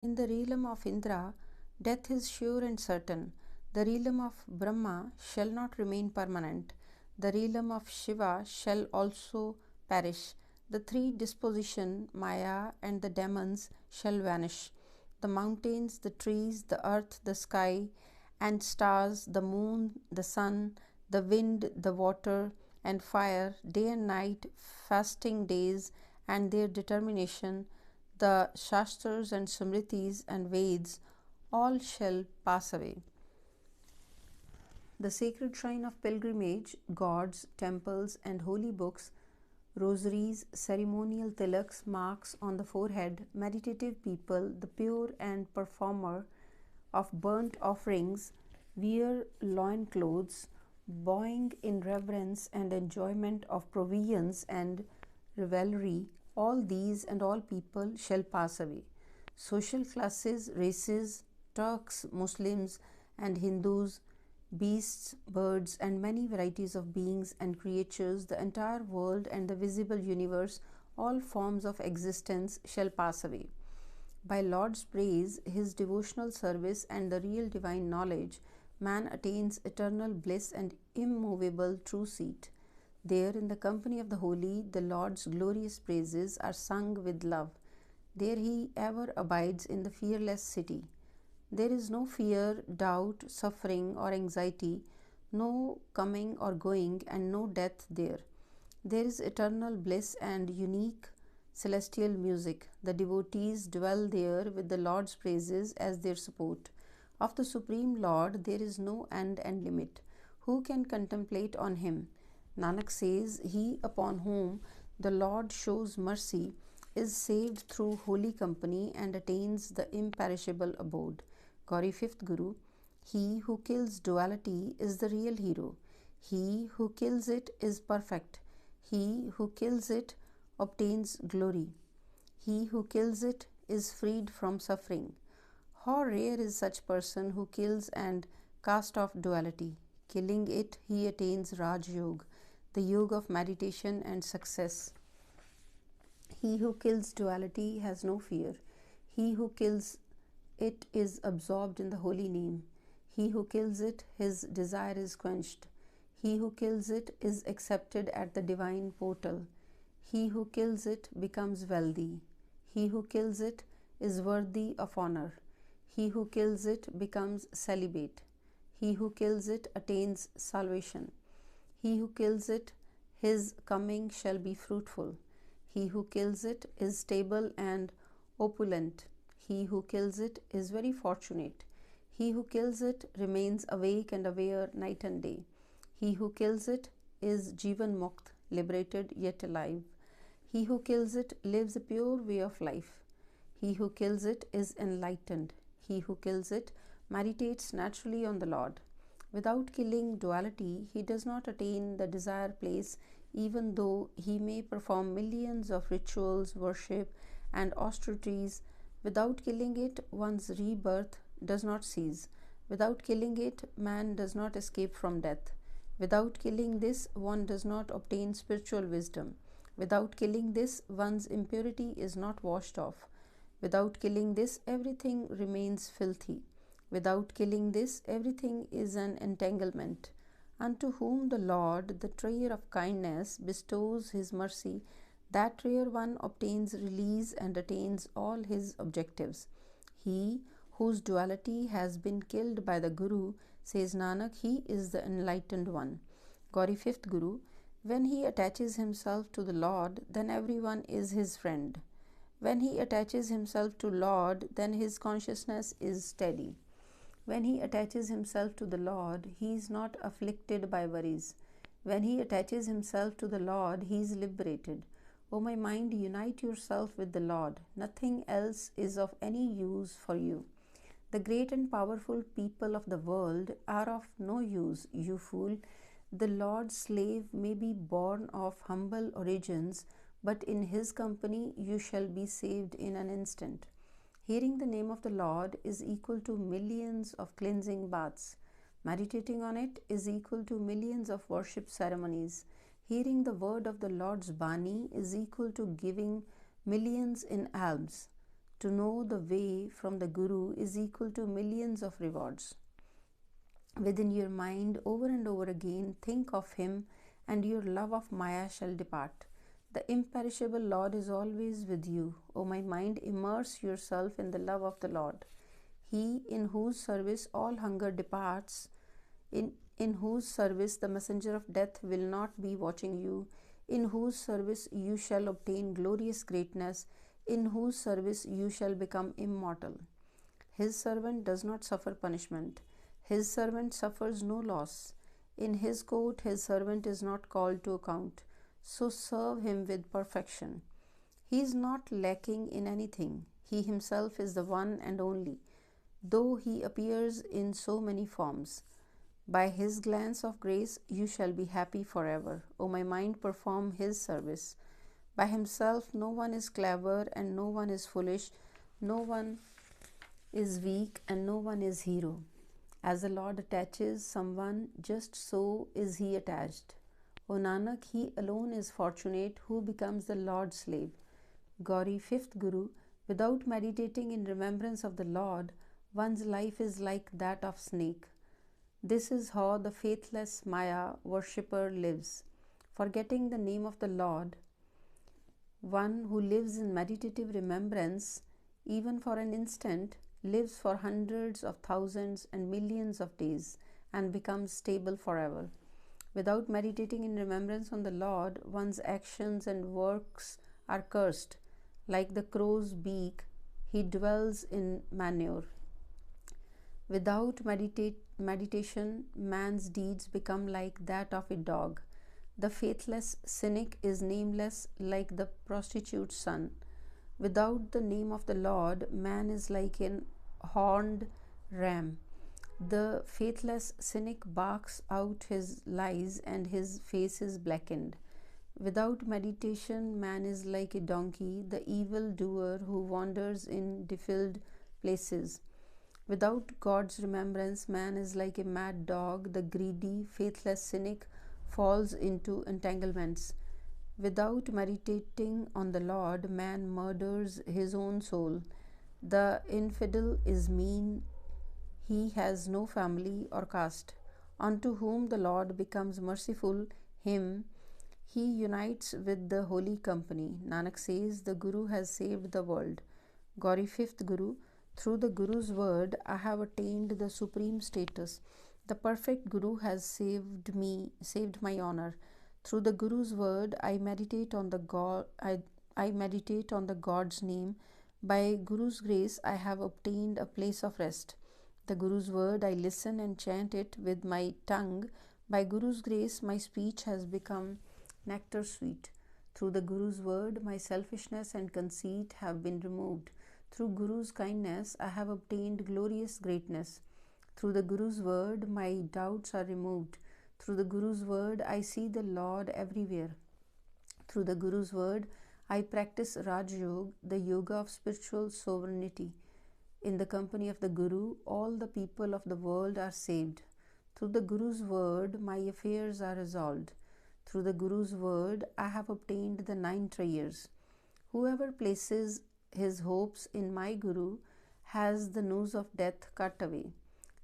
In the realm of Indra, death is sure and certain. The realm of Brahma shall not remain permanent. The realm of Shiva shall also perish. The three disposition, Maya and the demons, shall vanish. The mountains, the trees, the earth, the sky, and stars, the moon, the sun, the wind, the water, and fire, day and night, fasting days, and their determination, the Shastras and Smritis and Veds, all shall pass away. The sacred shrine of pilgrimage, gods, temples, and holy books, rosaries, ceremonial tilaks, marks on the forehead, meditative people, the pure and performer of burnt offerings, wear loin clothes, bowing in reverence and enjoyment of provisions and revelry, all these and all people shall pass away. Social classes, races, Turks, Muslims, and Hindus, beasts, birds, and many varieties of beings and creatures, the entire world and the visible universe, all forms of existence shall pass away. By Lord's praise, His devotional service, and the real divine knowledge, man attains eternal bliss and immovable true seat. There, in the company of the holy, the Lord's glorious praises are sung with love. There He ever abides in the fearless city. There is no fear, doubt, suffering, or anxiety, no coming or going, and no death there. There is eternal bliss and unique celestial music. The devotees dwell there with the Lord's praises as their support. Of the Supreme Lord there is no end and limit. Who can contemplate on Him? Nanak says, He upon whom the Lord shows mercy is saved through holy company and attains the imperishable abode. Gauri 5th Guru, He who kills duality is the real hero. He who kills it is perfect. He who kills it obtains glory. He who kills it is freed from suffering. How rare is such person who kills and casts off duality. Killing it, he attains Raj Yoga, the yoga of meditation and success. He who kills duality has no fear. He who kills it is absorbed in the holy name. He who kills it, his desire is quenched. He who kills it is accepted at the divine portal. He who kills it becomes wealthy. He who kills it is worthy of honor. He who kills it becomes celibate. He who kills it attains salvation. He who kills it, his coming shall be fruitful. He who kills it is stable and opulent. He who kills it is very fortunate. He who kills it remains awake and aware night and day. He who kills it is Jivan Mukt, liberated yet alive. He who kills it lives a pure way of life. He who kills it is enlightened. He who kills it meditates naturally on the Lord. Without killing duality, he does not attain the desired place, even though he may perform millions of rituals, worship, and austerities. Without killing it, one's rebirth does not cease. Without killing it, man does not escape from death. Without killing this, one does not obtain spiritual wisdom. Without killing this, one's impurity is not washed off. Without killing this, everything remains filthy. Without killing this, everything is an entanglement. Unto whom the Lord, the treasure of kindness, bestows His mercy, that rare one obtains release and attains all his objectives. He whose duality has been killed by the Guru, says Nanak, he is the enlightened one. Gauri 5th Guru, when he attaches himself to the Lord, then everyone is his friend. When he attaches himself to Lord, then his consciousness is steady. When he attaches himself to the Lord, he is not afflicted by worries. When he attaches himself to the Lord, he is liberated. O my mind, unite yourself with the Lord. Nothing else is of any use for you. The great and powerful people of the world are of no use, you fool. The Lord's slave may be born of humble origins, but in His company you shall be saved in an instant. Hearing the name of the Lord is equal to millions of cleansing baths. Meditating on it is equal to millions of worship ceremonies. Hearing the word of the Lord's Bani is equal to giving millions in alms. To know the way from the Guru is equal to millions of rewards. Within your mind, over and over again, think of him, and your love of Maya shall depart. The imperishable Lord is always with you. O my mind, immerse yourself in the love of the Lord. He in whose service all hunger departs, in whose service the messenger of death will not be watching you, in whose service you shall obtain glorious greatness, in whose service you shall become immortal. His servant does not suffer punishment. His servant suffers no loss. In his court, his servant is not called to account. So serve him with perfection. He is not lacking in anything. He himself is the one and only, though he appears in so many forms. By his glance of grace, you shall be happy forever. O my mind, perform his service. By himself, no one is clever and no one is foolish, no one is weak and no one is hero. As the Lord attaches someone, just so is he attached. O Nanak, he alone is fortunate who becomes the Lord's slave. Gauri, fifth Guru, without meditating in remembrance of the Lord, one's life is like that of snake. This is how the faithless Maya worshipper lives. Forgetting the name of the Lord, one who lives in meditative remembrance, even for an instant, lives for hundreds of thousands and millions of days and becomes stable forever. Without meditating in remembrance on the Lord, one's actions and works are cursed. Like the crow's beak, he dwells in manure. Without meditation, man's deeds become like that of a dog. The faithless cynic is nameless like the prostitute's son. Without the name of the Lord, man is like an horned ram. The faithless cynic barks out his lies and his face is blackened. Without meditation, man is like a donkey, the evil doer who wanders in defiled places. Without God's remembrance, man is like a mad dog, the greedy, faithless cynic falls into entanglements. Without meditating on the Lord, man murders his own soul. The infidel is mean, he has no family or caste. Unto whom the Lord becomes merciful, him he unites with the holy company. Nanak says, the Guru has saved the world. Gauri, fifth Guru, through the Guru's word, I have attained the supreme status. The perfect Guru has saved my honor. Through the Guru's word, I meditate on the God's name. By Guru's grace, I have obtained a place of rest. The Guru's word, I listen and chant it with my tongue. By Guru's grace, my speech has become nectar sweet. Through the Guru's word, my selfishness and conceit have been removed. Through Guru's kindness, I have obtained glorious greatness. Through the Guru's word, my doubts are removed. Through the Guru's word, I see the Lord everywhere. Through the Guru's word, I practice Raj Yoga, the yoga of spiritual sovereignty. In the company of the Guru, all the people of the world are saved. Through the Guru's word, my affairs are resolved. Through the Guru's word, I have obtained the 9 treasures. Whoever places his hopes in my Guru has the noose of death cut away.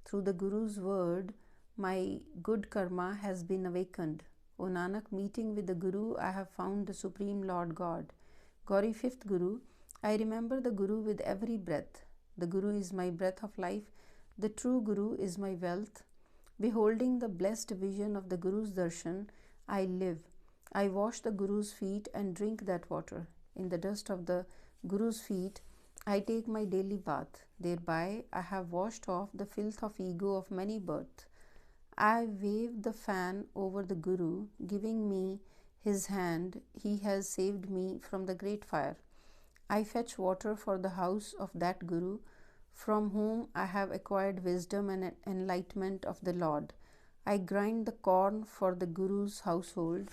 Through the Guru's word, my good karma has been awakened. O Nanak, meeting with the Guru, I have found the Supreme Lord God. Gauri, fifth Guru, I remember the Guru with every breath. The Guru is my breath of life. The true Guru is my wealth. Beholding the blessed vision of the Guru's darshan, I live. I wash the Guru's feet and drink that water. In the dust of the Guru's feet, I take my daily bath. Thereby, I have washed off the filth of ego of many births. I wave the fan over the Guru, giving me his hand. He has saved me from the great fire. I fetch water for the house of that Guru, from whom I have acquired wisdom and enlightenment of the Lord. I grind the corn for the Guru's household.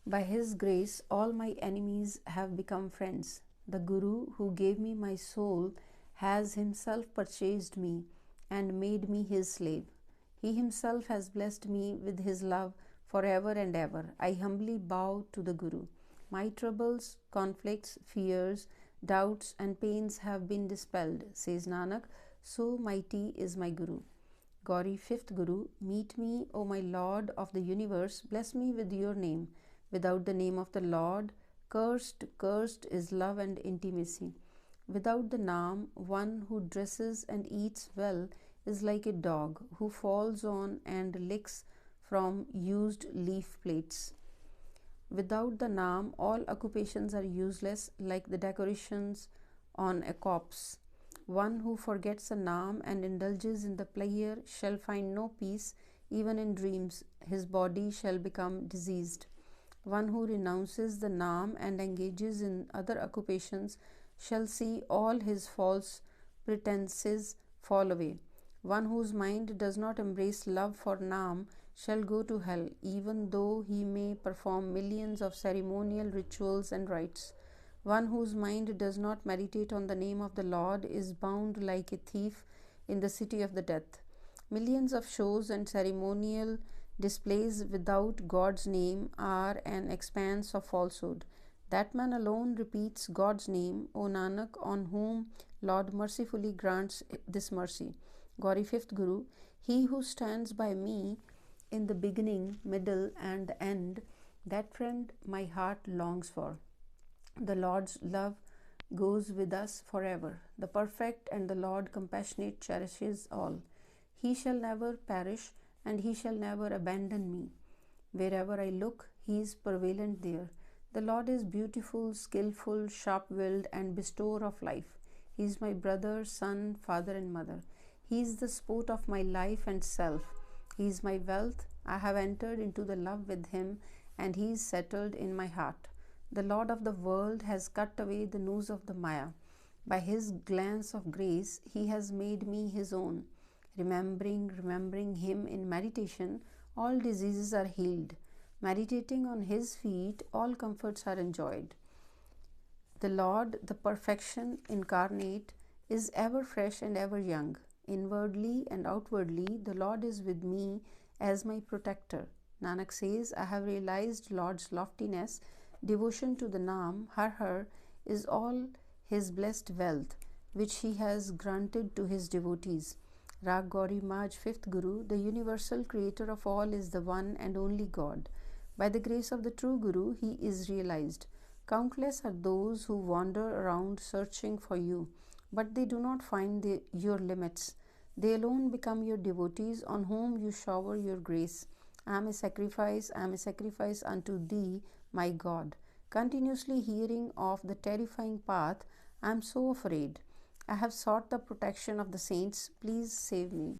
By his grace, all my enemies have become friends. The Guru, who gave me my soul, has himself purchased me and made me his slave. He himself has blessed me with his love forever and ever. I humbly bow to the Guru. My troubles, conflicts, fears, Doubts and pains have been dispelled, says Nanak, so mighty is my Guru. Gauri, fifth Guru, meet me, O my Lord of the universe, bless me with your name. Without the name of the Lord, cursed, cursed is love and intimacy. Without the Naam, one who dresses and eats well is like a dog who falls on and licks from used leaf plates. Without the Naam, all occupations are useless, like the decorations on a corpse. One who forgets the Naam and indulges in the pleasure shall find no peace, even in dreams. His body shall become diseased. One who renounces the Naam and engages in other occupations shall see all his false pretenses fall away. One whose mind does not embrace love for Naam shall go to hell, even though he may perform millions of ceremonial rituals and rites. One whose mind does not meditate on the name of the Lord is bound like a thief in the city of the death. Millions of shows and ceremonial displays without God's name are an expanse of falsehood. That man alone repeats God's name, O Nanak, on whom Lord mercifully grants this mercy. Gauri, fifth Guru, he who stands by me in the beginning, middle, and the end, that friend my heart longs for. The Lord's love goes with us forever. The perfect and the Lord compassionate cherishes all. He shall never perish, and he shall never abandon me. Wherever I look, he is prevalent there. The Lord is beautiful, skillful, sharp-willed, and bestower of life. He is my brother, son, father, and mother. He is the sport of my life and self. He is my wealth. I have entered into the love with him, and he is settled in my heart. The Lord of the world has cut away the noose of the Maya. By his glance of grace, he has made me his own. Remembering him in meditation, all diseases are healed. Meditating on his feet, all comforts are enjoyed. The Lord, the perfection incarnate, is ever fresh and ever young. Inwardly and outwardly, the Lord is with me as my protector. Nanak says, I have realized Lord's loftiness. Devotion to the Naam, Har, is all his blessed wealth, which he has granted to his devotees. Rag Gauri Maj, fifth Guru, the universal creator of all is the one and only God. By the grace of the true Guru, he is realized. Countless are those who wander around searching for you, but they do not find your limits. They alone become your devotees on whom you shower your grace. I am a sacrifice unto thee, my God. Continuously hearing of the terrifying path, I am so afraid. I have sought the protection of the saints. Please save me.